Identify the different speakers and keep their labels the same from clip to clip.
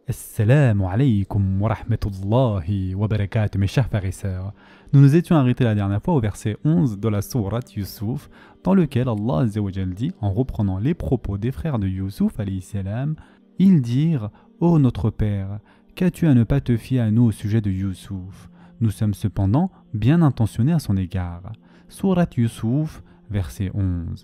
Speaker 1: Assalamu alaikum wa rahmatullahi wa barakatuh, mes chers frères et sœurs. Nous nous étions arrêtés la dernière fois au verset 11 de la sourate Yusuf, dans lequel Allah Azza wa Jal dit, en reprenant les propos des frères de Yusuf alayhi salam, ils dirent « Ô notre père, qu'as-tu à ne pas te fier à nous au sujet de Yusuf? Nous sommes cependant bien intentionnés à son égard. » Sourate Yusuf, verset 11.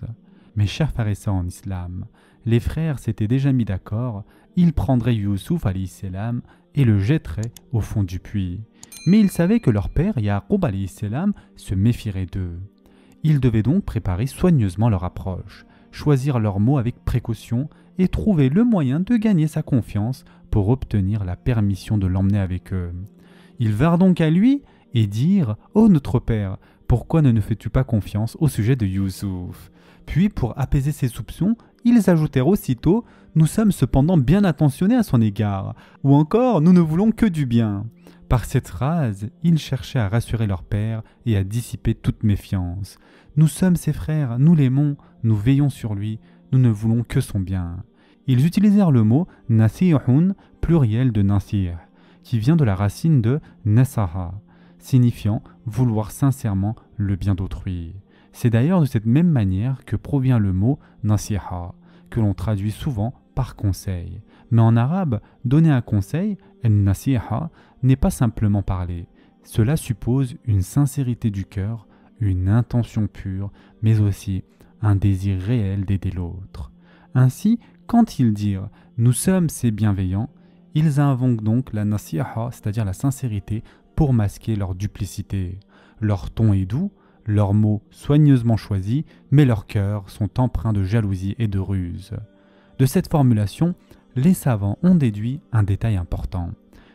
Speaker 1: Mes chers frères et sœurs en islam, les frères s'étaient déjà mis d'accord, ils prendraient Yusuf alayhi salam et le jetteraient au fond du puits. Mais ils savaient que leur père, Yaqub alayhi salam, se méfierait d'eux. Ils devaient donc préparer soigneusement leur approche, choisir leurs mots avec précaution et trouver le moyen de gagner sa confiance pour obtenir la permission de l'emmener avec eux. Ils vinrent donc à lui et dirent « Ô notre père, pourquoi ne nous fais-tu pas confiance au sujet de Yusuf ?» Puis, pour apaiser ses soupçons, ils ajoutèrent aussitôt « Nous sommes cependant bien attentionnés à son égard » ou encore « Nous ne voulons que du bien ». Par cette phrase, ils cherchaient à rassurer leur père et à dissiper toute méfiance. « Nous sommes ses frères, nous l'aimons, nous veillons sur lui, nous ne voulons que son bien ». Ils utilisèrent le mot « nasihun » pluriel de nasih, qui vient de la racine de « nasaha », signifiant vouloir sincèrement le bien d'autrui. C'est d'ailleurs de cette même manière que provient le mot nasiha, que l'on traduit souvent par conseil. Mais en arabe, donner un conseil, nasiha, n'est pas simplement parler. Cela suppose une sincérité du cœur, une intention pure, mais aussi un désir réel d'aider l'autre. Ainsi, quand ils dirent « nous sommes ces bienveillants », ils invoquent donc la nasiha, c'est-à-dire la sincérité, pour masquer leur duplicité. Leur ton est doux, leurs mots soigneusement choisis, mais leurs cœurs sont empreints de jalousie et de ruse. De cette formulation, les savants ont déduit un détail important.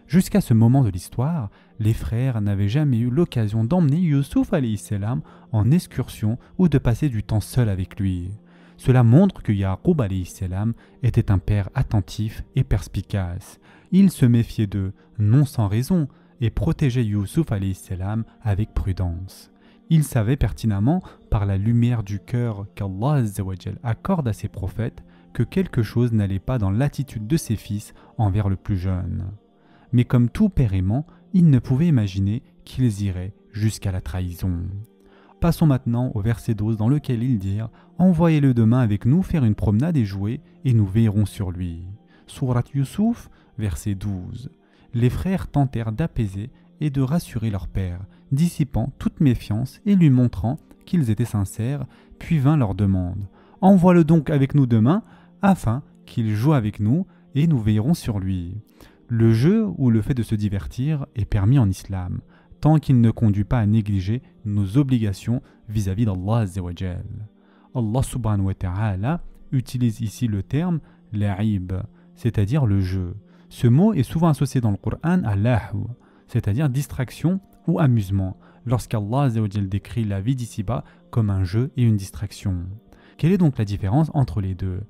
Speaker 1: Jusqu'à ce moment de l'histoire, les frères n'avaient jamais eu l'occasion d'emmener Yusuf alayhi salam en excursion ou de passer du temps seul avec lui. Cela montre que Yaqub alayhi salam était un père attentif et perspicace. Il se méfiait d'eux, non sans raison, et protégeait Yusuf alayhi salam avec prudence. Il savait pertinemment, par la lumière du cœur qu'Allah Azza wa Jal accorde à ses prophètes, que quelque chose n'allait pas dans l'attitude de ses fils envers le plus jeune. Mais comme tout père aimant, il ne pouvait imaginer qu'ils iraient jusqu'à la trahison. Passons maintenant au verset 12 dans lequel ils dirent « Envoyez-le demain avec nous faire une promenade et jouer, et nous veillerons sur lui. » Sourate Yusuf, verset 12. Les frères tentèrent d'apaiser et de rassurer leur père, dissipant toute méfiance et lui montrant qu'ils étaient sincères, puis vint leur demande « Envoie-le donc avec nous demain, afin qu'il joue avec nous, et nous veillerons sur lui. » Le jeu ou le fait de se divertir est permis en islam, tant qu'il ne conduit pas à négliger nos obligations vis-à-vis d'Allah Azza wa Jal. Allah subhanahu wa ta'ala utilise ici le terme « la'ib », c'est-à-dire le jeu. Ce mot est souvent associé dans le Coran à l'ahw, c'est-à-dire distraction ou amusement, lorsqu'Allah Azza wa Jal décrit la vie d'ici-bas comme un jeu et une distraction. Quelle est donc la différence entre les deux?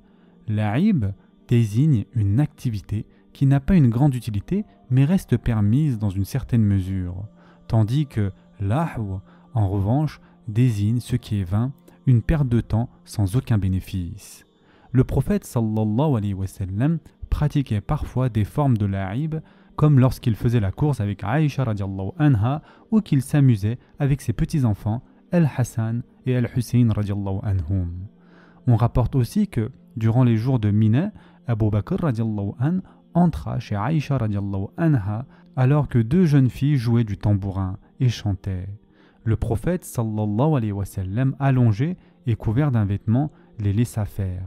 Speaker 1: La'ib désigne une activité qui n'a pas une grande utilité mais reste permise dans une certaine mesure, tandis que l'ahw, en revanche, désigne ce qui est vain, une perte de temps sans aucun bénéfice. Le prophète sallallahu alayhi wa sallam pratiquait parfois des formes de la'ib, comme lorsqu'il faisait la course avec Aïcha radiallahu anha ou qu'il s'amusait avec ses petits-enfants Al-Hassan et Al-Hussein radiallahu anhum. On rapporte aussi que, durant les jours de Mina, Abu Bakr radiallahu anhu entra chez Aïcha radiallahu anha alors que deux jeunes filles jouaient du tambourin et chantaient. Le prophète sallallahu alayhi wa sallam, allongé et couvert d'un vêtement, les laissa faire.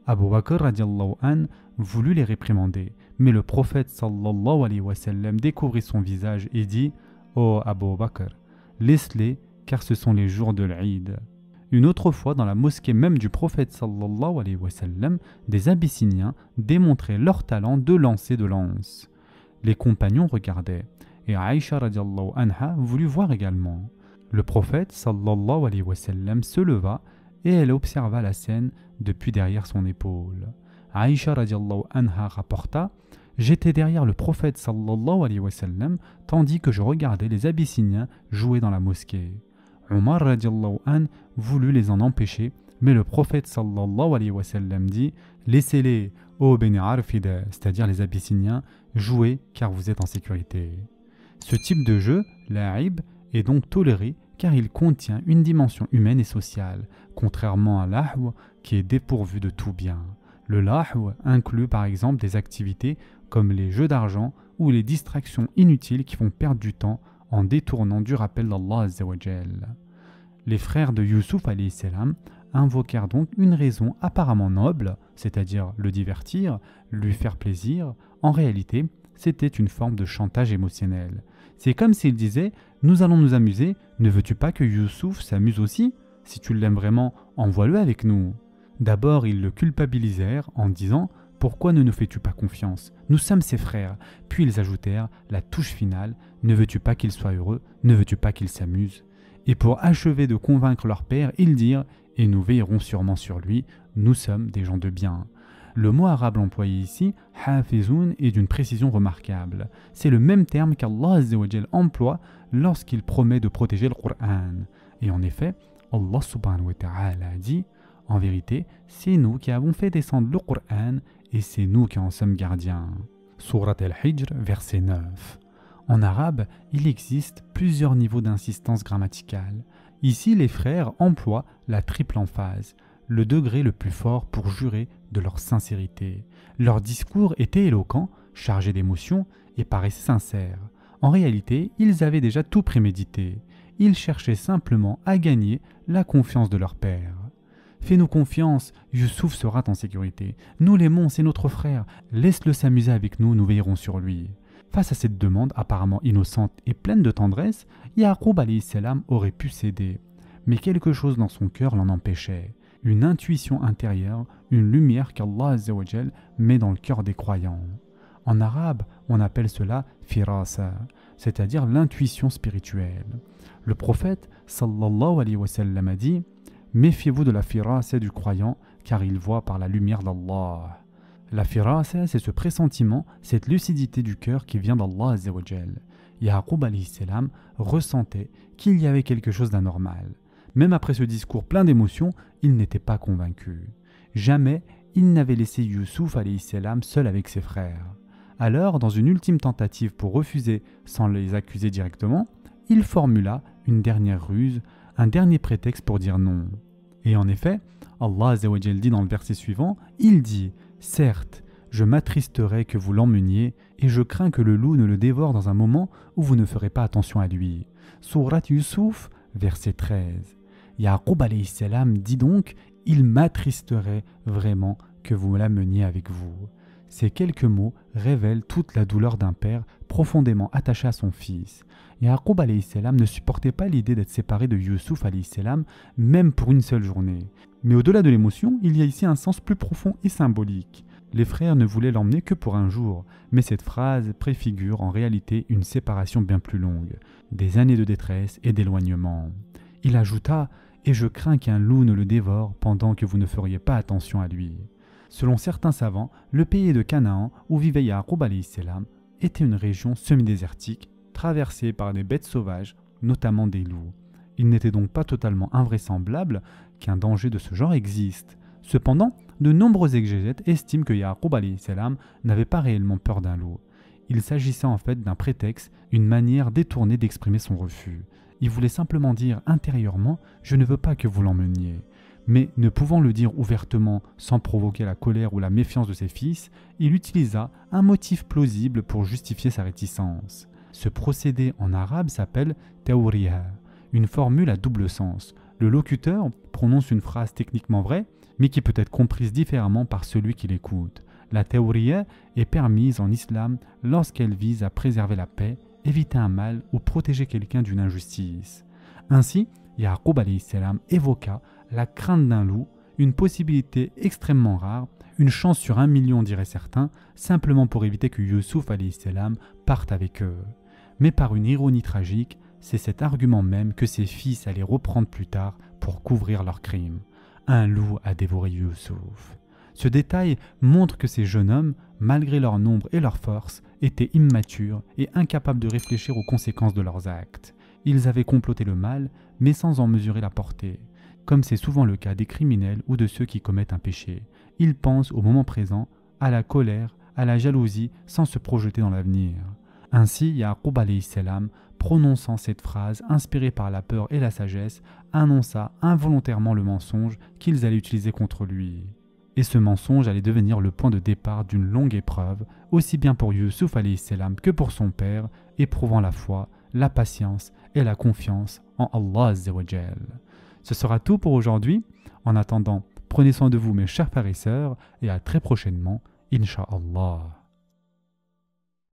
Speaker 1: Abu Bakr radiallahu anhu voulut les réprimander, mais le prophète sallallahu alayhi wa sallam découvrit son visage et dit « Ô Abu Bakr, laisse-les car ce sont les jours de l'Eid. » Une autre fois, dans la mosquée même du prophète sallallahu alayhi wa sallam, des Abyssiniens démontraient leur talent de lancer de lance. Les compagnons regardaient, et Aïcha radiallahu anha voulut voir également. Le prophète sallallahu alayhi wa sallam se leva et elle observa la scène depuis derrière son épaule. Aïcha radiallahu anha rapporta « J'étais derrière le prophète sallallahu alayhi wa sallam tandis que je regardais les Abyssiniens jouer dans la mosquée. » Omar radiallahu anhu voulut les en empêcher, mais le prophète sallallahu alayhi wa sallam dit « Laissez-les, Ô Beni Arfida, c'est-à-dire les Abyssiniens, jouez car vous êtes en sécurité. Ce type de jeu, l'Aïb, est donc toléré car il contient une dimension humaine et sociale, contrairement à l'Ahw qui est dépourvu de tout bien. Le Lahw inclut par exemple des activités comme les jeux d'argent ou les distractions inutiles qui font perdre du temps en détournant du rappel d'Allah Azza wa Jal. Les frères de Youssouf alayhi salam invoquèrent donc une raison apparemment noble, c'est-à-dire le divertir, lui faire plaisir. En réalité, c'était une forme de chantage émotionnel. C'est comme s'ils disaient « Nous allons nous amuser, ne veux-tu pas que Youssouf s'amuse aussi? Si tu l'aimes vraiment, envoie-le avec nous. » D'abord, ils le culpabilisèrent en disant « Pourquoi ne nous fais-tu pas confiance? Nous sommes ses frères. » Puis ils ajoutèrent la touche finale « Ne veux-tu pas qu'il soit heureux? Ne veux-tu pas qu'il s'amuse ?» Et pour achever de convaincre leur père, ils dirent « Et nous veillerons sûrement sur lui, nous sommes des gens de bien. » Le mot arabe employé ici, « hafizoun » est d'une précision remarquable. C'est le même terme qu'Allah Azza wa Jal emploie lorsqu'il promet de protéger le Coran. Et en effet, Allah subhanahu wa ta'ala a dit « En vérité, c'est nous qui avons fait descendre le Coran et c'est nous qui en sommes gardiens. » Surat al-Hijr, verset 9. En arabe, il existe plusieurs niveaux d'insistance grammaticale. Ici, les frères emploient la triple emphase, le degré le plus fort pour jurer de leur sincérité. Leur discours était éloquent, chargé d'émotion et paraissait sincère. En réalité, ils avaient déjà tout prémédité. Ils cherchaient simplement à gagner la confiance de leur père. « Fais-nous confiance, Youssouf sera en sécurité. Nous l'aimons, c'est notre frère. Laisse-le s'amuser avec nous, nous veillerons sur lui. » Face à cette demande apparemment innocente et pleine de tendresse, Yaqub alayhi salam aurait pu céder. Mais quelque chose dans son cœur l'en empêchait. Une intuition intérieure, une lumière qu'Allah Azza wa Jal met dans le cœur des croyants. En arabe, on appelle cela firasa, c'est-à-dire l'intuition spirituelle. Le prophète sallallahu alayhi wa sallam a dit « Méfiez-vous de la firasa du croyant, car il voit par la lumière d'Allah. » La firasa, c'est ce pressentiment, cette lucidité du cœur qui vient d'Allah Azza wa Jal. Yaqub alayhi salam ressentait qu'il y avait quelque chose d'anormal. Même après ce discours plein d'émotions, il n'était pas convaincu. Jamais il n'avait laissé Youssouf alayhi salam seul avec ses frères. Alors, dans une ultime tentative pour refuser sans les accuser directement, il formula une dernière ruse, un dernier prétexte pour dire non. Et en effet, Allah Azza wa Jal dit dans le verset suivant, il dit « Certes, je m'attristerai que vous l'emmeniez et je crains que le loup ne le dévore dans un moment où vous ne ferez pas attention à lui. » Surat Yusuf, verset 13. Yaqub alayhi salam dit donc « Il m'attristerait vraiment que vous l'ameniez avec vous. » Ces quelques mots révèlent toute la douleur d'un père profondément attaché à son fils. Yaqub alayhi salam ne supportait pas l'idée d'être séparé de Youssouf alayhi salam, même pour une seule journée. Mais au-delà de l'émotion, il y a ici un sens plus profond et symbolique. Les frères ne voulaient l'emmener que pour un jour, mais cette phrase préfigure en réalité une séparation bien plus longue, des années de détresse et d'éloignement. Il ajouta « Et je crains qu'un loup ne le dévore pendant que vous ne feriez pas attention à lui. » Selon certains savants, le pays de Canaan, où vivait Yaqub alayhi salam, était une région semi-désertique, traversée par des bêtes sauvages, notamment des loups. Il n'était donc pas totalement invraisemblable qu'un danger de ce genre existe. Cependant, de nombreux exégètes estiment que Yaqub alayhi salam n'avait pas réellement peur d'un loup. Il s'agissait en fait d'un prétexte, une manière détournée d'exprimer son refus. Il voulait simplement dire intérieurement « Je ne veux pas que vous l'emmeniez ». Mais ne pouvant le dire ouvertement sans provoquer la colère ou la méfiance de ses fils, il utilisa un motif plausible pour justifier sa réticence. Ce procédé en arabe s'appelle « tawriha », une formule à double sens. Le locuteur prononce une phrase techniquement vraie, mais qui peut être comprise différemment par celui qui l'écoute. La tawriya est permise en islam lorsqu'elle vise à préserver la paix, éviter un mal ou protéger quelqu'un d'une injustice. Ainsi, Yaqub alayhi salam évoqua la crainte d'un loup, une possibilité extrêmement rare, une chance sur 1 million diraient certains, simplement pour éviter que Youssouf alayhi salam parte avec eux. Mais par une ironie tragique, c'est cet argument même que ses fils allaient reprendre plus tard pour couvrir leurs crimes. Un loup a dévoré Youssouf. Ce détail montre que ces jeunes hommes, malgré leur nombre et leur force, étaient immatures et incapables de réfléchir aux conséquences de leurs actes. Ils avaient comploté le mal, mais sans en mesurer la portée. Comme c'est souvent le cas des criminels ou de ceux qui commettent un péché, ils pensent au moment présent à la colère, à la jalousie sans se projeter dans l'avenir. Ainsi, Yaqub alayhi salam, prononçant cette phrase inspirée par la peur et la sagesse, annonça involontairement le mensonge qu'ils allaient utiliser contre lui. Et ce mensonge allait devenir le point de départ d'une longue épreuve, aussi bien pour Yusuf alayhi salam que pour son père, éprouvant la foi, la patience et la confiance en Allah azza wa jal. Ce sera tout pour aujourd'hui. En attendant, prenez soin de vous mes chers frères et sœurs et à très prochainement, Inch'Allah.